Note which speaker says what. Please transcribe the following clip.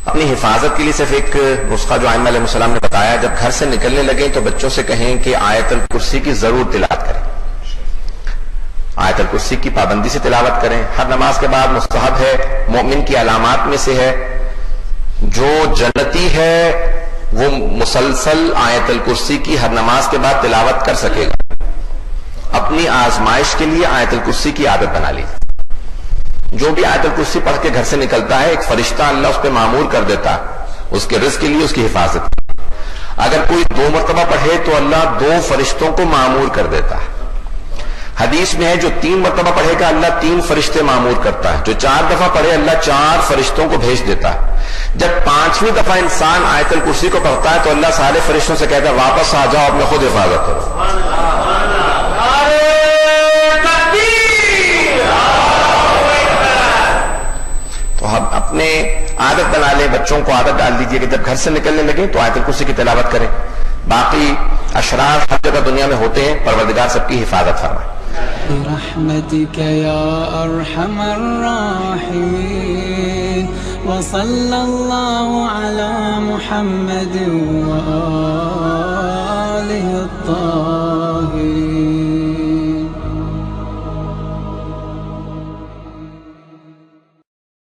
Speaker 1: اپنی حفاظت کے لیے صرف ایک نسخہ جو ائمہ علیہ السلام نے بتایا، جب گھر سے نکلنے لگے تو بچوں سے کہیں کہ آیت الکرسی کی ضرور تلاوت کریں، آیت الکرسی کی پابندی سے تلاوت کریں، ہر نماز کے بعد مستحب ہے، مومن کی علامات میں سے ہے، جو جنتی ہے وہ مسلسل آیت الکرسی کی ہر نماز کے بعد تلاوت کر سکے گا۔ اپنی آزمائش کے لیے آیت الکرسی کی عادت بنا لی، جو بھی آیت الکرسی پڑھ کے گھر سے نکلتا ہے ایک فرشتہ اللہ اس پہ معمور کر دیتا ہے، اس کے رزق کے لیے، اس کی حفاظت۔ اگر کوئی 2 مرتبہ پڑھے تو اللہ 2 فرشتوں کو معمور کر دیتا ہے۔ حدیث میں ہے جو 3 مرتبہ پڑھے گا اللہ 3 فرشتے معمور کرتا ہے، جو 4 دفعہ پڑھے اللہ 4 فرشتوں کو بھیج دیتا ہے۔ جب 5ویں دفعہ انسان آیت الکرسی کو پڑھتا ہے تو اللہ سارے فرشتوں سے کہتا ہے واپس آ جاؤ، اپنے خود حفاظت کرو۔ تو ہم اپنے عادت بنا لیں، بچوں کو عادت ڈال دیجئے کہ جب گھر سے نکلنے لگیں تو آیت الکرسی کی تلاوت کریں۔ باقی اشرار ہر جگہ دنیا میں ہوتے ہیں، پروردگار سب کی حفاظت فرمائے۔
Speaker 2: برحمتك يا أرحم الراحمين وصلى الله على محمد وآله الطاهرين